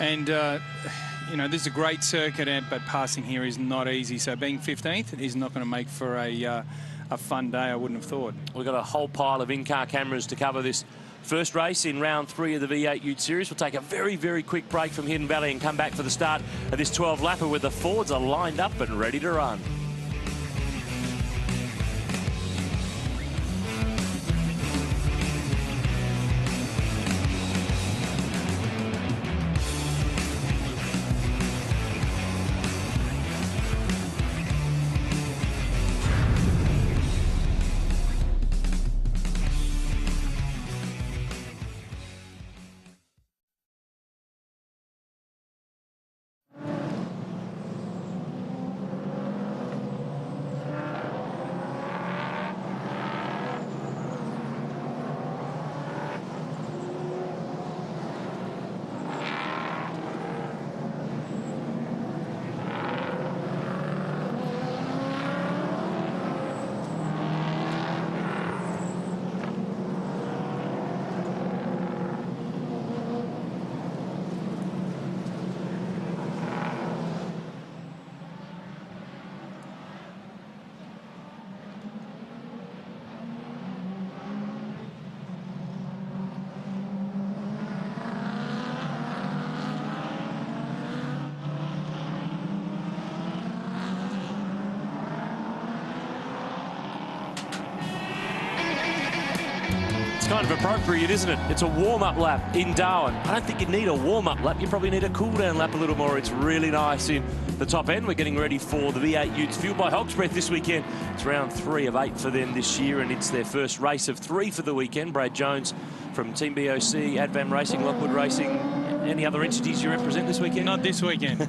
And, you know, this is a great circuit, but passing here is not easy. So being 15th is not going to make for a fun day, I wouldn't have thought. We've got a whole pile of in-car cameras to cover this first race in round 3 of the V8 Ute Series. We'll take a very, very quick break from Hidden Valley and come back for the start of this 12-lapper where the Fords are lined up and ready to run. Kind of appropriate, isn't it? It's a warm-up lap in Darwin. I don't think you need a warm-up lap. You probably need a cool-down lap a little more. It's really nice in the top end. We're getting ready for the V8 Utes, fueled by Hogs Breath this weekend. It's round 3 of 8 for them this year, and it's their first race of 3 for the weekend. Brad Jones from Team BOC, Advam Racing, Lockwood Racing. Any other entities you represent this weekend? Not this weekend.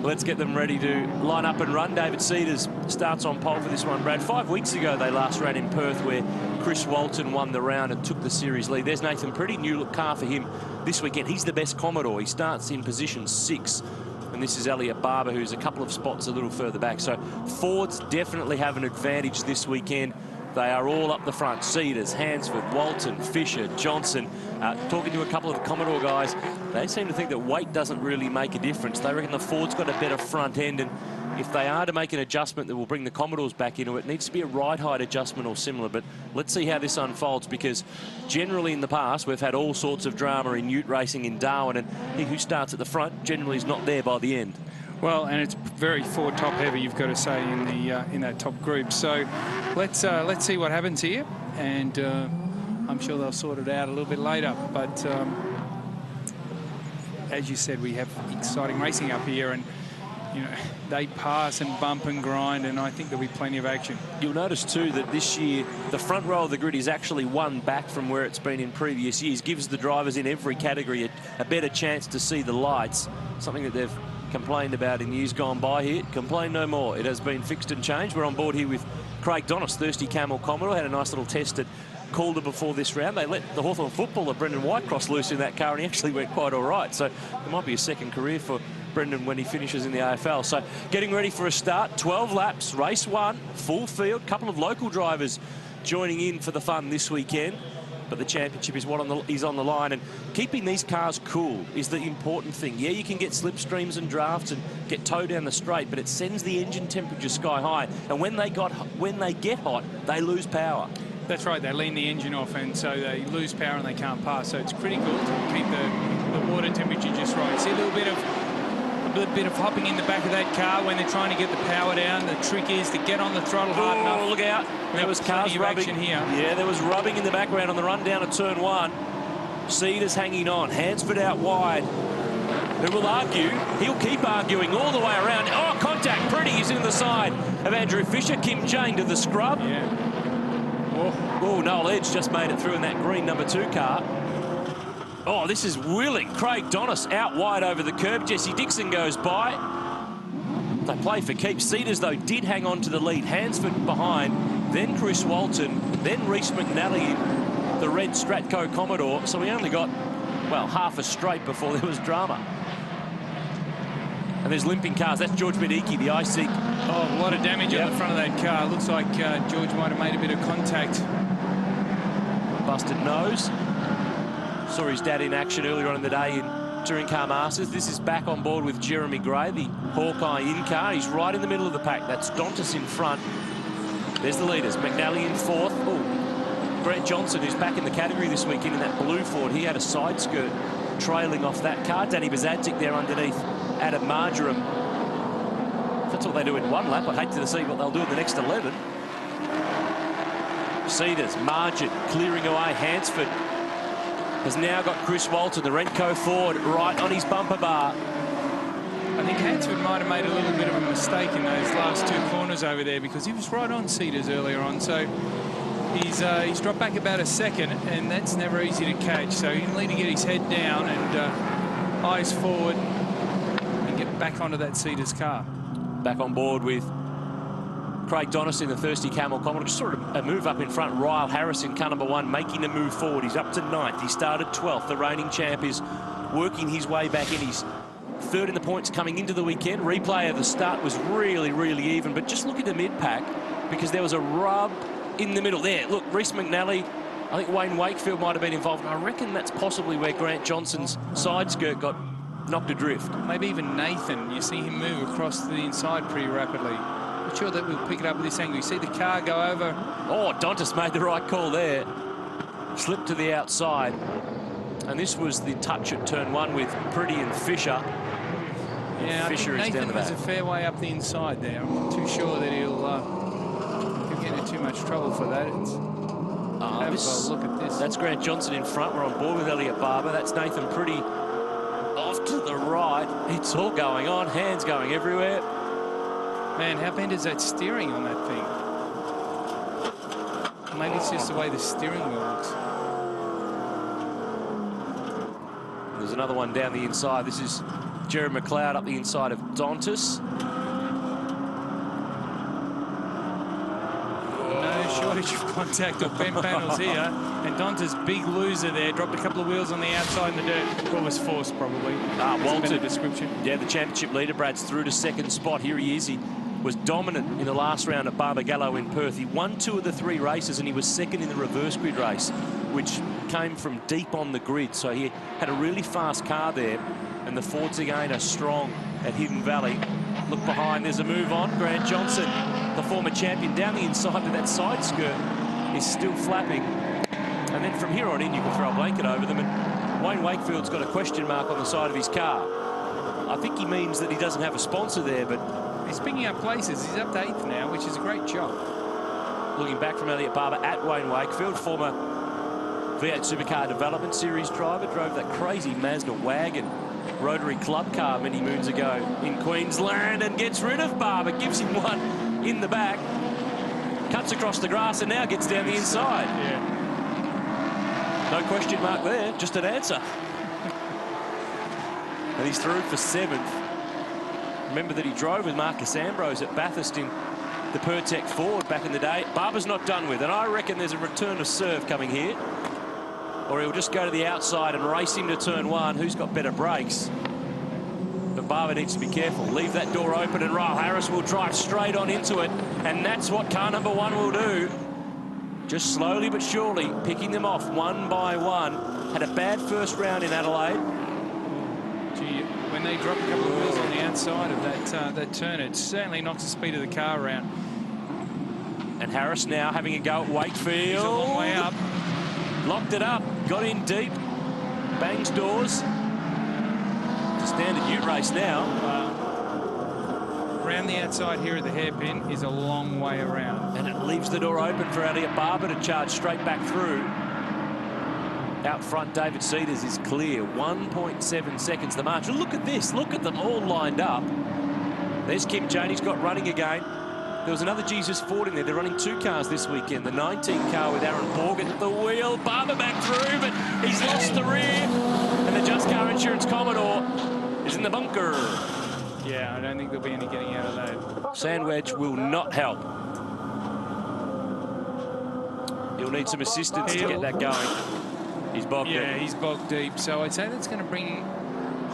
Let's get them ready to line up and run. David Cedars starts on pole for this one, Brad. 5 weeks ago, they last ran in Perth, where Chris Walton won the round and took the series lead. There's Nathan Pretty, new look car for him this weekend. He's the best Commodore. He starts in position 6. And this is Elliot Barber, who's a couple of spots a little further back. So Fords definitely have an advantage this weekend. They are all up the front. Cedars, Hansford, Walton, Fisher, Johnson. Talking to a couple of the Commodore guys, they seem to think that weight doesn't really make a difference. They reckon the Ford's got a better front end, and if they are to make an adjustment that will bring the Commodores back into it, needs to be a ride height adjustment or similar. But let's see how this unfolds, because generally in the past we've had all sorts of drama in Ute racing in Darwin, and he who starts at the front generally is not there by the end. Well, and it's very Ford top heavy, you've got to say, in that top group. So let's see what happens here, and I'm sure they'll sort it out a little bit later. But as you said, we have exciting racing up here, and you know, they pass and bump and grind, and I think there'll be plenty of action. You'll notice too that this year the front row of the grid is actually one back from where it's been in previous years. Gives the drivers in every category a better chance to see the lights, something that they've complained about in years gone by here. Complain no more. It has been fixed and changed. We're on board here with Craig Donis, Thirsty Camel Commodore. Had a nice little test at Calder before this round. They let the Hawthorn footballer Brendan Whitecross loose in that car, and he actually went quite all right. So it might be a second career for Brendan when he finishes in the AFL. So getting ready for a start. 12 laps, race 1, full field. Couple of local drivers joining in for the fun this weekend. But the championship is is on the line, and keeping these cars cool is the important thing. Yeah, you can get slipstreams and drafts and get towed down the straight, but it sends the engine temperature sky high, and when they get hot, they lose power. That's right, they lean the engine off, and so they lose power and they can't pass. So it's critical to keep the water temperature just right. See a little bit of hopping in the back of that car when they're trying to get the power down. The trick is to get on the throttle hard enough. Look out. There was cars rubbing here. Yeah, there was rubbing in the background on the run down to turn 1. Cedars hanging on. Hansford out wide. Who will argue? He'll keep arguing all the way around. Oh, contact. Pretty is in the side of Andrew Fisher. Kim Jane to the scrub. Yeah. Oh, Noel Edge just made it through in that green number 2 car. Oh, this is willing. Craig Donis out wide over the curb. Jesse Dixon goes by. They play for keeps. Cedars, though, did hang on to the lead. Hansford behind, then Chris Walton, then Reece McNally, the red Stratco Commodore. So we only got, well, half a straight before there was drama. And there's limping cars. That's George Mediki, the IC. Oh, a lot of damage on the front of that car. Looks like George might have made a bit of contact. Busted nose. Saw his dad in action earlier on in the day in Touring Car Masters. This is back on board with Jeremy Gray, the Hawkeye in-car. He's right in the middle of the pack. That's Utes in front. There's the leaders. McNally in fourth. Oh, Grant Johnson, who's back in the category this weekend in that blue Ford. He had a side skirt trailing off that car. Danny Bazadzik there underneath Adam Marjoram. If that's what they do in one lap, I'd hate to see what they'll do in the next 11. Cedars, Margin, clearing away. Hansford has now got Chris Walton, the Renko Ford, right on his bumper bar. I think Hansford might have made a little bit of a mistake in those last two corners over there, because he was right on Cedars earlier on. So he's dropped back about a second, and that's never easy to catch. So he'll need to get his head down and eyes forward and get back onto that Cedars car. Back on board with Craig Donis in the Thirsty Camel Commodore. Just sort of a move up in front. Ryle Harris in car number 1, making a move forward. He's up to 9th. He started 12th. The reigning champ is working his way back in. He's 3rd in the points coming into the weekend. Replay of the start was really, really even. But just look at the mid-pack, because there was a rub in the middle there. Look, Reece McNally, I think Wayne Wakefield might have been involved. And I reckon that's possibly where Grant Johnson's side skirt got knocked adrift. Maybe even Nathan. You see him move across to the inside pretty rapidly. Not sure that we'll pick it up with this angle. You see the car go over. Oh, Dontis made the right call there. Slipped to the outside. And this was the touch at turn 1 with Pretty and Fisher. Yeah, Fisher I think is down Nathan the was back. a fair way up the inside there. I'm not too sure that he'll get into too much trouble for that. Have a look at this. That's Grant Johnson in front. We're on board with Elliot Barber. That's Nathan Pretty off to the right. It's all going on. Hands going everywhere. Man, how bent is that steering on that thing? Maybe it's just the way the steering wheel looks. There's another one down the inside. This is Jared McLeod up the inside of Dontis. No shortage of contact or bent panels here. And Dontis, big loser there, dropped a couple of wheels on the outside in the dirt. What was forced, probably. Walter. Description. Yeah, the championship leader, Brad's through to 2nd spot. Here he is. He was dominant in the last round at Barbagallo in Perth. He won 2 of the 3 races, and he was 2nd in the reverse grid race, which came from deep on the grid. So he had a really fast car there, and the Fords again are strong at Hidden Valley. Look behind, there's a move on. Grant Johnson, the former champion, down the inside, but that side skirt is still flapping. And then from here on in, you can throw a blanket over them. And Wayne Wakefield's got a question mark on the side of his car. I think he means that he doesn't have a sponsor there, but he's picking up places. He's up to 8th now, which is a great job. Looking back from Elliot Barber at Wayne Wakefield, former V8 Supercar Development Series driver, drove that crazy Mazda wagon Rotary Club car many moons ago in Queensland, and gets rid of Barber, gives him one in the back, cuts across the grass, and now gets down the inside. Yeah. No question mark there, just an answer. And he's through for 7th. Remember that he drove with Marcus Ambrose at Bathurst in the Pertec Ford back in the day. Barber's not done with, and I reckon there's a return of serve coming here. Or he'll just go to the outside and race him to turn 1. Who's got better brakes? But Barber needs to be careful. Leave that door open, and Ryle Harris will drive straight on into it. And that's what car number 1 will do. Just slowly but surely picking them off one by one. Had a bad first round in Adelaide. Gee, when they drop a couple of wheels on the outside of that turn, it certainly knocks the speed of the car around. And Harris now having a go at Wakefield. He's a long way up. Locked it up, got in deep, bangs doors. It's a standard Ute race now. Around the outside here at the hairpin is a long way around. And it leaves the door open for Elliot Barber to charge straight back through. Out front, David Cedars is clear. 1.7 seconds the margin. Look at this. Look at them all lined up. There's Kim Janey's got running again. There was another Jesus Ford in there. They're running 2 cars this weekend. The 19 car with Aaron Morgan at the wheel. Barber back through, but he's lost the rear. And the Just Car Insurance Commodore is in the bunker. Yeah, I don't think there'll be any getting out of that. Sandwich will not help. He'll need some assistance to get that going. He's bogged deep. Yeah, he's bogged deep. So I'd say that's going to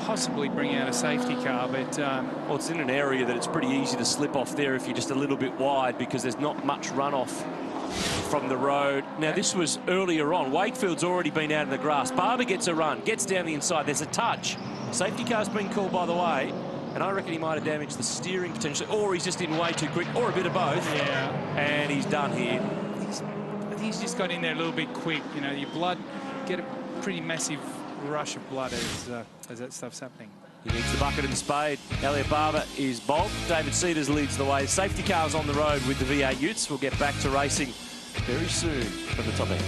possibly bring out a safety car, but well, it's in an area that it's pretty easy to slip off there if you're just a little bit wide, because there's not much runoff from the road. Now, this was earlier on. Wakefield's already been out in the grass. Barber gets a run, gets down the inside. There's a touch. Safety car's been called, by the way, and I reckon he might have damaged the steering potentially, or he's just in way too quick, or a bit of both. Yeah. And he's done here. I think he's just got in there a little bit quick. You know, your blood, get a pretty massive rush of blood as that stuff's happening. He needs the bucket and spade. Elliot Barber is bogged. David Cedars leads the way. Safety car's on the road with the V8 Utes. We'll get back to racing very soon from the top end.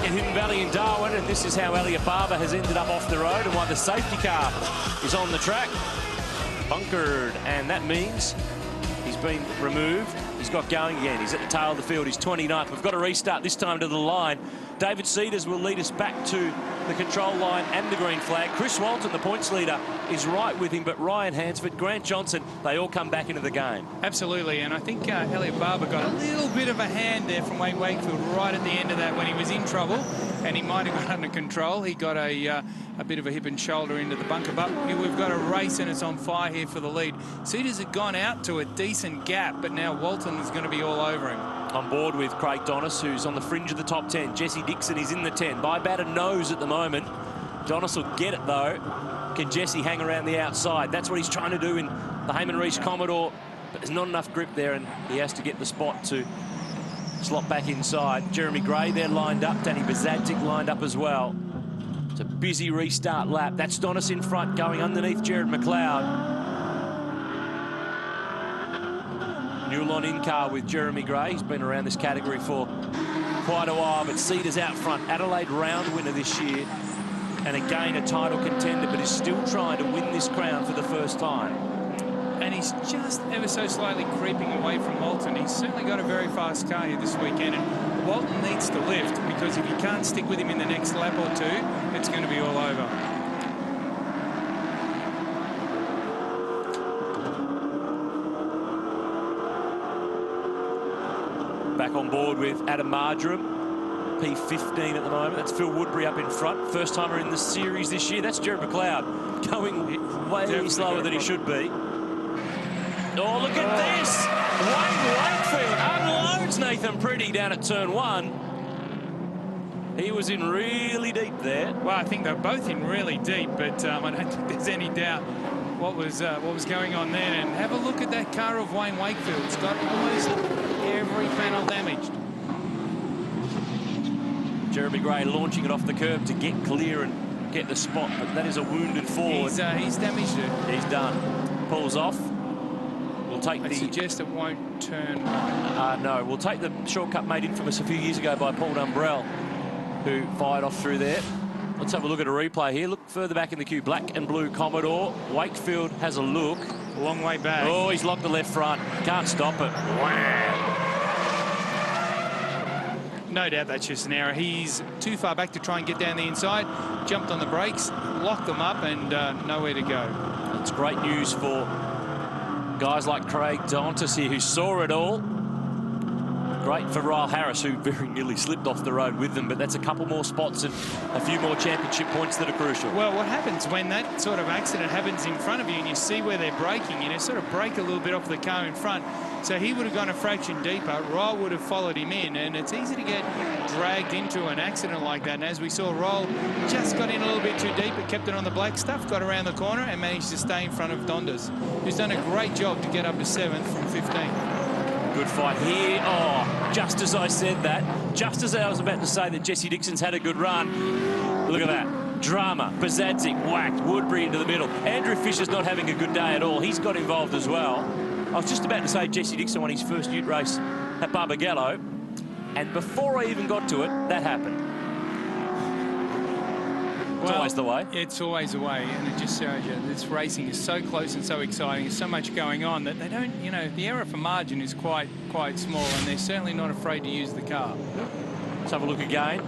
Hidden Valley in Darwin, and this is how Elliot Barber has ended up off the road and why the safety car is on the track. Bunkered, and that means he's been removed. He's got going again. He's at the tail of the field. He's 29th. We've got to restart this time to the line. David Cedars will lead us back to the control line and the green flag. Chris Walton, the points leader, is right with him, but Ryan Hansford, Grant Johnson, they all come back into the game. Absolutely, and I think Elliot Barber got a little bit of a hand there from Wayne Wakefield right at the end of that when he was in trouble, and he might have got under control. He got a bit of a hip and shoulder into the bunker, but we've got a race and it's on fire here for the lead. Cedars had gone out to a decent gap, but now Walton is going to be all over him. On board with Craig Donis, who's on the fringe of the top 10. Jesse Dixon is in the 10 by about a nose at the moment. Donis will get it, though. Can Jesse hang around the outside? That's what he's trying to do in the Heyman Reese Commodore, but there's not enough grip there, and he has to get the spot to slot back inside. Jeremy Gray there lined up. Danny Bazadzik lined up as well. It's a busy restart lap. That's Donis in front, going underneath Jared McLeod. Newlon in car with Jeremy Gray. He's been around this category for quite a while, but Cedars out front. Adelaide round winner this year, and again a title contender, but is still trying to win this crown for the first time. And he's just ever so slightly creeping away from Walton. He's certainly got a very fast car here this weekend, and Walton needs to lift, because if he can't stick with him in the next lap or two, it's going to be all over. Back on board with Adam Marjoram, P15 at the moment. That's Phil Woodbury up in front. First timer in the series this year. That's Jared McLeod going way slower than he should be. Oh, look at this! Wayne Wakefield unloads Nathan Pretty down at turn 1. He was in really deep there. Well, I think they're both in really deep, but I don't think there's any doubt what was going on there. And have a look at that car of Wayne Wakefield. It's got almost every panel damaged. Jeremy Gray launching it off the curb to get clear and get the spot, but that is a wounded Ford. He's damaged it. He's done. Pulls off. We'll take I suggest it won't turn right. No, we'll take the shortcut made infamous a few years ago by Paul Dumbrell, who fired off through there. Let's have a look at a replay here. Look further back in the queue. Black and blue Commodore. Wakefield has a look. A long way back. Oh, he's locked the left front. Can't stop it. Wow. No doubt that's just an error. He's too far back to try and get down the inside. Jumped on the brakes, locked them up, and nowhere to go. It's great news for guys like Craig Dontis here, who saw it all. Great for Ryle Harris, who very nearly slipped off the road with them, but that's a couple more spots and a few more championship points that are crucial. Well, what happens when that sort of accident happens in front of you and you see where they're braking, you know, sort of brake a little bit off the car in front. So he would have gone a fraction deeper. Ryle would have followed him in, and it's easy to get dragged into an accident like that. And as we saw, Ryle just got in a little bit too deep, but kept it on the black stuff, got around the corner and managed to stay in front of Dondas, who's done a great job to get up to 7th from 15th. Good fight here. Oh, just as I said that, just as I was about to say that Jesse Dixon's had a good run, look at that. Drama. Bazadzik whacked Woodbury into the middle. Andrew Fisher's not having a good day at all. He's got involved as well. I was just about to say Jesse Dixon won his first Ute race at Barbagallo, and before I even got to it, that happened. It's always the way. It's always the way, and it just shows you this racing is so close and so exciting. There's so much going on that they don't, you know, the error for margin is quite small, and they're certainly not afraid to use the car. Let's have a look again.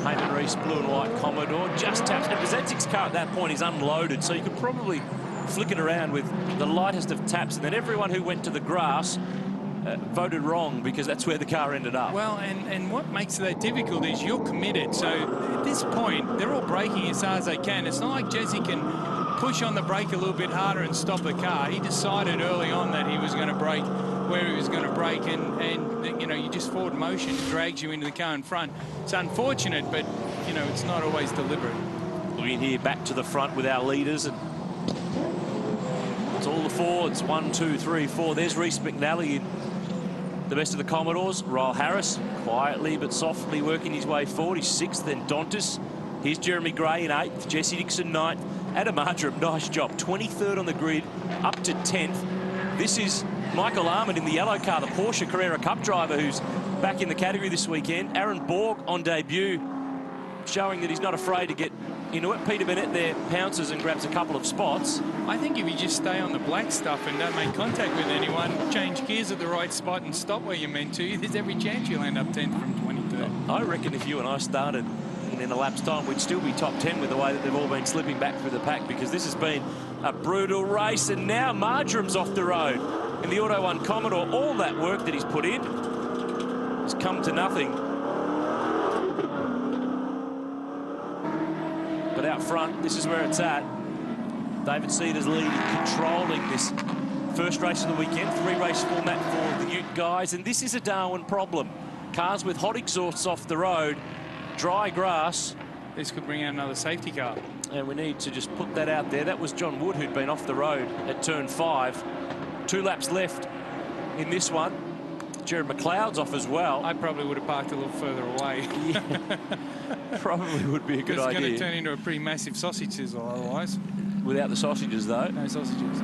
Heyman Reese, blue and white Commodore, just taps. And Bazadzik's car at that point is unloaded, so you could probably flick it around with the lightest of taps, and then everyone who went to the grass voted wrong because that's where the car ended up. Well, and what makes that difficult is you're committed. So at this point, they're all braking as hard as they can. It's not like Jesse can push on the brake a little bit harder and stop the car. He decided early on that he was going to brake where he was going to brake, and you know, you just forward motion drags you into the car in front. It's unfortunate, but you know, it's not always deliberate. Looking here back to the front with our leaders, and it's all the Fords. 1, 2, 3, 4. There's Reese McNally in the best of the Commodores. Ryle Harris quietly but softly working his way forward. He's 6th, then Dontis. Here's Jeremy Gray in 8th. Jesse Dixon 9th. Adam Ardrum, nice job. 23rd on the grid, up to 10th. This is Michael Armand in the yellow car, the Porsche Carrera Cup driver, who's back in the category this weekend. Aaron Borg on debut, showing that he's not afraid to get into it. Peter Bennett there pounces and grabs a couple of spots. I think if you just stay on the black stuff and don't make contact with anyone, change gears at the right spot and stop where you're meant to, there's every chance you'll end up 10th from 23rd. I reckon if you and I started in a lap's time, we'd still be top 10 with the way that they've all been slipping back through the pack, because this has been a brutal race. And now Marjorum's off the road in the Auto 1 Commodore. All that work that he's put in has come to nothing. But out front, this is where it's at. David Cedars leading, controlling this first race of the weekend. 3-race format for the Ute guys, and this is a Darwin problem. Cars with hot exhausts off the road, dry grass. This could bring out another safety car. And we need to just put that out there. That was John Wood, who'd been off the road at turn 5. 2 laps left in this one. Jared McLeod's off as well. I probably would have parked a little further away. Yeah. Probably would be a good idea. It's going to turn into a pretty massive sausage sizzle otherwise. Without the sausages, though. No sausages.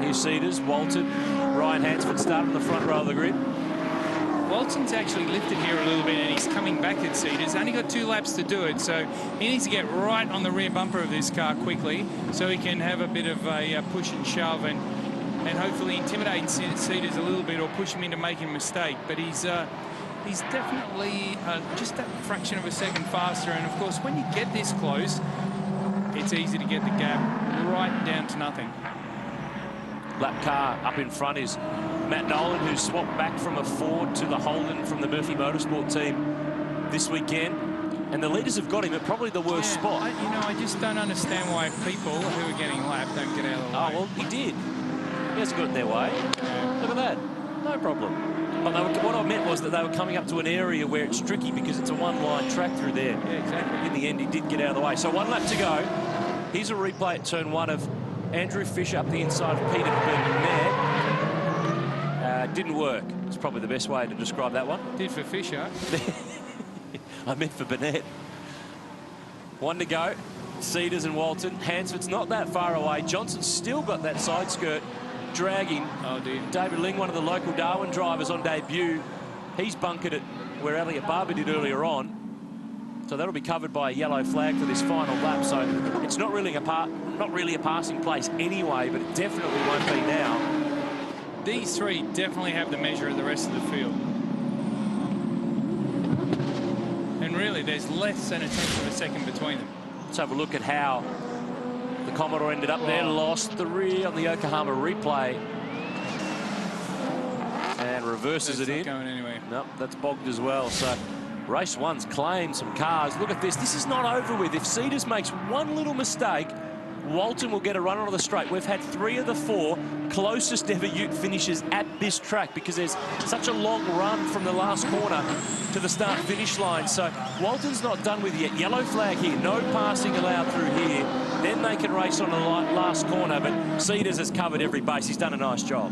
Here's Cedars, Walton, Ryan Hansford starting on the front row of the grid. Walton's actually lifted here a little bit, and he's coming back at Cedars. Only got 2 laps to do it, so he needs to get right on the rear bumper of this car quickly so he can have a bit of a push and shove and hopefully intimidate Cedars a little bit or push him into making a mistake. But he's definitely just that fraction of a second faster, and of course when you get this close, it's easy to get the gap right down to nothing. Lap car up in front is Matt Nolan, who's swapped back from a Ford to the Holden from the Murphy Motorsport team this weekend. And the leaders have got him at probably the worst spot. I just don't understand why people who are getting lapped don't get out of the way. Oh, well, he did. He hasn't got in their way. Yeah. Look at that. No problem. But what I meant was that they were coming up to an area where it's tricky because it's a one-line track through there. Yeah, exactly. In the end, he did get out of the way. So 1 lap to go. Here's a replay at turn 1 of Andrew Fisher up the inside of Peter Burnett. Didn't work. It's probably the best way to describe that one. Did for Fisher. I meant for Burnett. 1 to go. Cedars and Walton. Hansford's not that far away. Johnson's still got that side skirt dragging. Oh, dear. David Ling, one of the local Darwin drivers on debut. He's bunkered it where Elliot Barber did earlier on. So that'll be covered by a yellow flag for this final lap. So it's not really a passing place anyway, but it definitely won't be now. These three definitely have the measure of the rest of the field. And really, there's less than a tenth of a second between them. Let's have a look at how the Commodore ended up there. Lost the rear on the Yokohama replay. And reverses it in. Going anywhere. Nope, that's bogged as well. So race 1's claimed some cars. Look at this. This is not over with. If Cedars makes one little mistake, Walton will get a run onto the straight. We've had 3 of the 4 closest ever Ute finishes at this track because there's such a long run from the last corner to the start-finish line. So Walton's not done with yet. Yellow flag here. No passing allowed through here. Then they can race on the last corner. But Cedars has covered every base. He's done a nice job.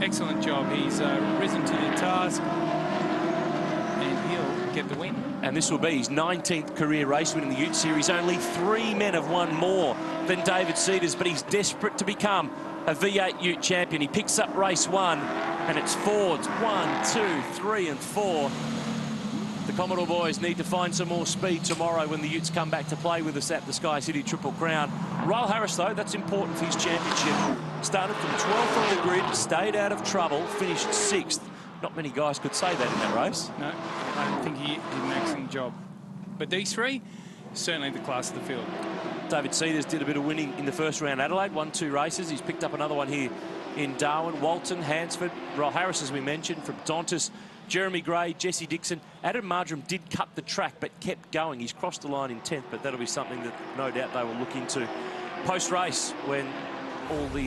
Excellent job. He's risen to the task. And he'll get the win. And this will be his 19th career race win in the Ute Series. Only 3 men have won more than David Cedars, but he's desperate to become a V8 Ute champion. He picks up race 1, and it's Fords 1, 2, 3, and 4. The Commodore boys need to find some more speed tomorrow when the Utes come back to play with us at the Sky City Triple Crown. Ryle Harris, though, that's important for his championship. Started from 12th on the grid, stayed out of trouble, finished 6th. Not many guys could say that in that race. No, I don't think he did an excellent job. But these three, certainly the class of the field. David Cedars did a bit of winning in the first round Adelaide, won 2 races. He's picked up another one here in Darwin. Walton, Hansford, Ryle Harris, as we mentioned, from Dontas, Jeremy Gray, Jesse Dixon. Adam Marjoram did cut the track, but kept going. He's crossed the line in 10th, but that'll be something that no doubt they will look into post-race when all the